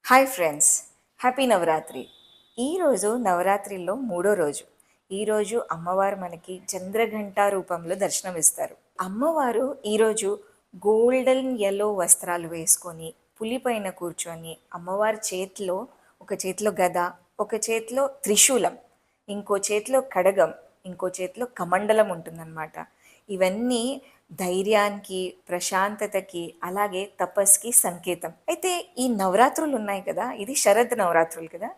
Hi friends, happy Navratri. ఈరోజు నవరాత్రిలో మూడో రోజు. ఈరోజు అమ్మవారు మనకి చంద్రఘంట రూపంలో దర్శనమిస్తారు. అమ్మవారు ఈరోజు గోల్డెన్ ఎల్లో వస్త్రాలు వేసుకొని పులిపైన కూర్చొని అమ్మవారి చేతిలో ఒక చేతిలో గద, ఒక చేతిలో త్రిశూలం, ఇంకో చేతిలో కడగం, ఇంకో చేతిలో కమండలం ఉంటుందన్నమాట. ఇవన్నీ ధైర్యానికి, ప్రశాంతతకి, అలాగే తపస్కి సంకేతం. అయితే ఈ నవరాత్రులు ఉన్నాయి కదా, ఇది శరద్ నవరాత్రులు కదా.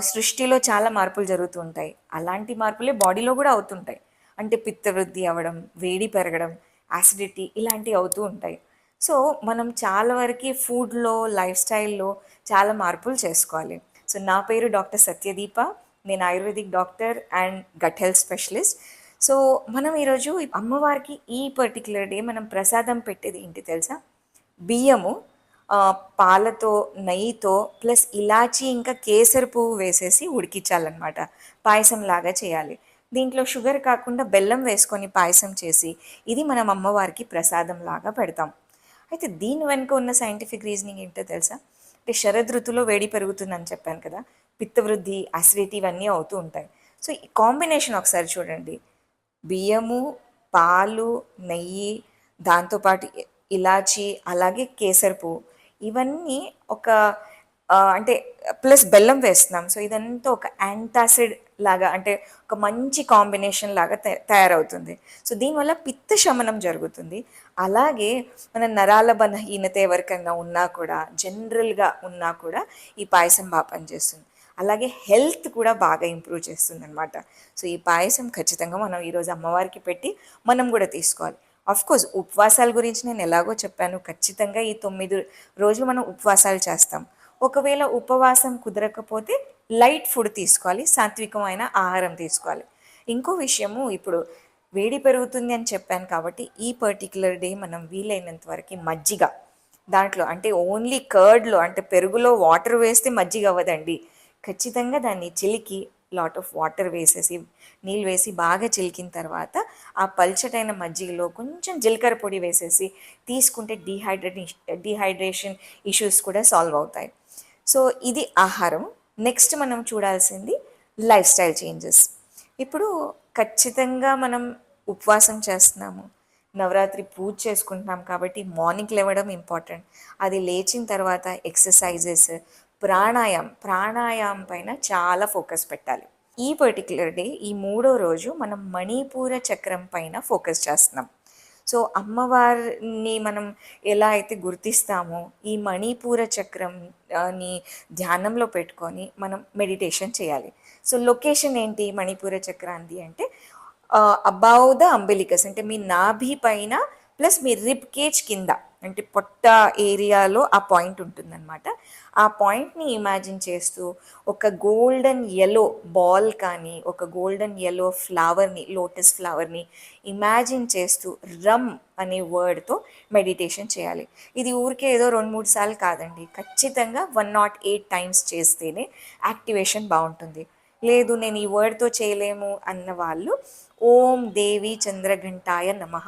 సృష్టిలో చాలా మార్పులు జరుగుతూ ఉంటాయి. అలాంటి మార్పులే బాడీలో కూడా అవుతుంటాయి. అంటే పిత్తవృద్ధి అవ్వడం, వేడి పెరగడం, యాసిడిటీ ఇలాంటివి అవుతూ ఉంటాయి. సో మనం చాలా వరకు ఫుడ్లో, లైఫ్ స్టైల్లో చాలా మార్పులు చేసుకోవాలి. సో నా పేరు డాక్టర్ సత్యదీప. నేను ayurvedic doctor and gut health specialist. So మనం ఈరోజు అమ్మవారికి ఈ పర్టిక్యులర్ డే మనం ప్రసాదం పెట్టేది ఏంటి తెలుసా? బియ్యము, పాలతో, నెయ్యితో ప్లస్ ఇలాచీ ఇంకా కేసర పువ్వు వేసేసి ఉడికించాలన్నమాట. పాయసం లాగా చేయాలి. దీంట్లో షుగర్ కాకుండా బెల్లం వేసుకొని పాయసం చేసి ఇది మనం అమ్మవారికి ప్రసాదం లాగా పెడతాం. అయితే దీని వెనుక ఉన్న సైంటిఫిక్ రీజనింగ్ ఏంటో తెలుసా? అంటే శరదృతులో వేడి పెరుగుతుందని చెప్పాను కదా, పిత్తవృద్ధి, అసిడిటీ ఇవన్నీ అవుతూ ఉంటాయి. సో ఈ కాంబినేషన్ ఒకసారి చూడండి. బియ్యము, పాలు, నెయ్యి, దాంతోపాటు ఇలాచి, అలాగే కేసర పువ్వు, ఇవన్నీ ఒక అంటే ప్లస్ బెల్లం వేస్తున్నాం. సో ఇదంతా ఒక యాంటాసిడ్ లాగా, అంటే ఒక మంచి కాంబినేషన్ లాగా తయారవుతుంది. సో దీనివల్ల పిత్త శమనం జరుగుతుంది. అలాగే మన నరాల బలహీనత ఎవరికైనా ఉన్నా కూడా, జనరల్గా ఉన్నా కూడా ఈ పాయసం బాగా పనిచేస్తుంది. అలాగే హెల్త్ కూడా బాగా ఇంప్రూవ్ చేస్తుంది అనమాట. సో ఈ పాయసం ఖచ్చితంగా మనం ఈరోజు అమ్మవారికి పెట్టి మనం కూడా తీసుకోవాలి. కోర్స్ ఉపవాసాల గురించి నేను ఎలాగో చెప్పాను. ఖచ్చితంగా ఈ 9 రోజులు మనం ఉపవాసాలు చేస్తాం. ఒకవేళ ఉపవాసం కుదరకపోతే లైట్ ఫుడ్ తీసుకోవాలి, సాత్వికమైన ఆహారం తీసుకోవాలి. ఇంకో విషయము, ఇప్పుడు వేడి పెరుగుతుంది అని చెప్పాను కాబట్టి ఈ పర్టిక్యులర్ డే మనం వీలైనంత వరకు మజ్జిగ, దాంట్లో అంటే ఓన్లీ కర్డ్లో అంటే పెరుగులో వాటర్ వేస్తే మజ్జిగ అవ్వదండి. ఖచ్చితంగా దాన్ని చిలికి లాట్ ఆఫ్ వాటర్ వేసేసి, నీళ్ళు వేసి బాగా చిలికిన తర్వాత ఆ పల్చటైన మజ్జిగలో కొంచెం జీలకర్ర పొడి వేసేసి తీసుకుంటే డీహైడ్రేషన్ ఇష్యూస్ కూడా సాల్వ్ అవుతాయి. సో ఇది ఆహారం. నెక్స్ట్ మనం చూడాల్సింది లైఫ్ స్టైల్ చేంజెస్. ఇప్పుడు ఖచ్చితంగా మనం ఉపవాసం చేస్తున్నాము, నవరాత్రి పూజ చేసుకుంటున్నాం కాబట్టి మార్నింగ్ లేవడం ఇంపార్టెంట్. అది లేచిన తర్వాత ఎక్సర్సైజెస్, ప్రాణాయామం పైన చాలా ఫోకస్ పెట్టాలి. ఈ పర్టిక్యులర్ డే, ఈ మూడో రోజు మనం మణిపూర చక్రం పైన ఫోకస్ చేస్తున్నాం. సో అమ్మవారిని మనం ఎలా అయితే గుర్తిస్తామో, ఈ మణిపూర చక్రం ని ధ్యానంలో పెట్టుకొని మనం మెడిటేషన్ చేయాలి. సో లొకేషన్ ఏంటి మణిపూర చక్రాంది అంటే, అబౌవ్ ద అంబిలికస్, అంటే మీ నాభి పైన ప్లస్ మీ రిబ్ కేజ్ కింద, అంటే పొట్ట ఏరియాలో ఆ పాయింట్ ఉంటుందన్నమాట. ఆ పాయింట్ని ఇమాజిన్ చేస్తూ ఒక గోల్డెన్ ఎల్లో బాల్ కానీ, ఒక గోల్డెన్ ఎల్లో ఫ్లవర్ని, లోటస్ ఫ్లవర్ని ఇమాజిన్ చేస్తూ రమ్ అనే వర్డ్తో మెడిటేషన్ చేయాలి. ఇది ఊరికే ఏదో 2-3 సార్లు కాదండి, ఖచ్చితంగా 108 టైమ్స్ చేస్తేనే యాక్టివేషన్ బాగుంటుంది. లేదు నేను ఈ వర్డ్తో చేయలేము అన్న వాళ్ళు ఓం దేవి చంద్రఘంటాయ నమః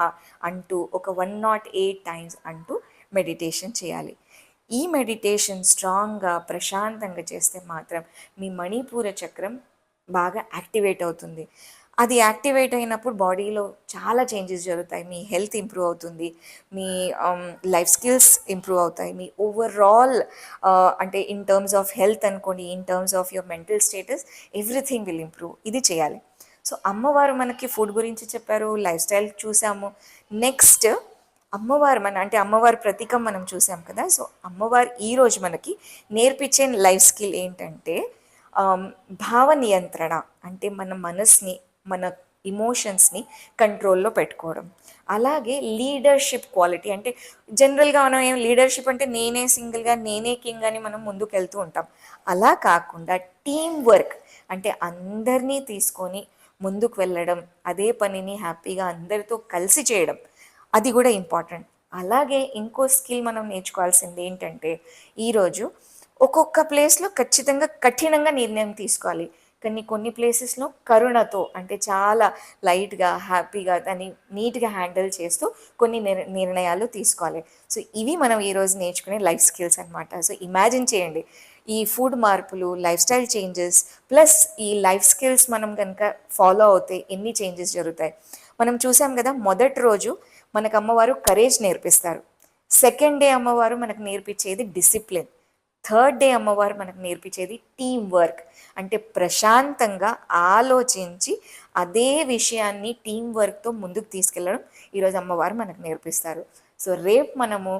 అంటూ ఒక 108 టైమ్స్ అంటూ మెడిటేషన్ చేయాలి. ఈ మెడిటేషన్ స్ట్రాంగ్గా, ప్రశాంతంగా చేస్తే మాత్రం మీ మణిపూర చక్రం బాగా యాక్టివేట్ అవుతుంది. అది యాక్టివేట్ అయినప్పుడు బాడీలో చాలా చేంజెస్ జరుగుతాయి. మీ హెల్త్ ఇంప్రూవ్ అవుతుంది, మీ లైఫ్ స్కిల్స్ ఇంప్రూవ్ అవుతాయి, మీ ఓవరాల్ అంటే ఇన్ టర్మ్స్ ఆఫ్ హెల్త్ అనుకోండి, in terms of your mental status, everything will improve. ఇది చేయాలి. సో అమ్మవారు మనకి ఫుడ్ గురించి చెప్పారు, లైఫ్ స్టైల్ చూసాము. నెక్స్ట్ అమ్మవారు అంటే అమ్మవారి ప్రతీకం మనం చూసాం కదా. సో అమ్మవారు ఈరోజు మనకి నేర్పించే లైఫ్ స్కిల్ ఏంటంటే భావ నియంత్రణ, అంటే మన మనసుని, మన ఇమోషన్స్ని కంట్రోల్లో పెట్టుకోవడం. అలాగే లీడర్షిప్ క్వాలిటీ, అంటే జనరల్గా మనం ఏం లీడర్షిప్ అంటే నేనే సింగిల్గా, నేనే కింగ్ అని మనం ముందుకు వెళ్తూ ఉంటాం. అలా కాకుండా టీం వర్క్, అంటే అందరినీ తీసుకొని ముందుకు వెళ్ళడం, అదే పనిని హ్యాపీగా అందరితో కలిసి చేయడం, అది కూడా ఇంపార్టెంట్. అలాగే ఇంకో స్కిల్ మనం నేర్చుకోవాల్సింది ఏంటంటే, ఈరోజు ఒక్కొక్క ప్లేస్లో ఖచ్చితంగా కఠినంగా నిర్ణయం తీసుకోవాలి, కానీ కొన్ని ప్లేసెస్లో కరుణతో, అంటే చాలా లైట్గా, హ్యాపీగా దాన్ని నీట్గా హ్యాండిల్ చేస్తూ కొన్ని నిర్ణయాలు తీసుకోవాలి. సో ఇవి మనం ఈరోజు నేర్చుకునే లైఫ్ స్కిల్స్ అనమాట. సో ఇమాజిన్ చేయండి, ఈ ఫుడ్ మార్పులు, లైఫ్ స్టైల్ చేంజెస్ ప్లస్ ఈ లైఫ్ స్కిల్స్ మనం కనుక ఫాలో అవుతే ఎన్ని చేంజెస్ జరుగుతాయి. మనం చూసాం కదా, మొదటి రోజు మనకు అమ్మవారు కరేజ్ నేర్పిస్తారు. సెకండ్ డే అమ్మవారు మనకు నేర్పించేది డిసిప్లిన్. థర్డ్ డే అమ్మవారు మనకు నేర్పించేది టీం వర్క్. అంటే ప్రశాంతంగా ఆలోచించి అదే విషయాన్ని టీం వర్క్తో ముందుకు తీసుకెళ్ళడం ఈరోజు అమ్మవారు మనకు నేర్పిస్తారు. సో రేపు మనము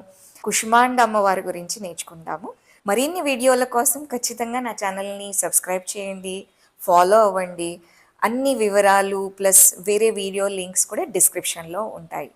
కుష్మాండ అమ్మవారి గురించి నేర్చుకుంటాము. మరిన్ని వీడియోల కోసం ఖచ్చితంగా నా ఛానల్ని సబ్స్క్రైబ్ చేయండి, ఫాలో అవ్వండి. అన్ని వివరాలు ప్లస్ వేరే వీడియో లింక్స్ కూడా డిస్క్రిప్షన్లో ఉంటాయి.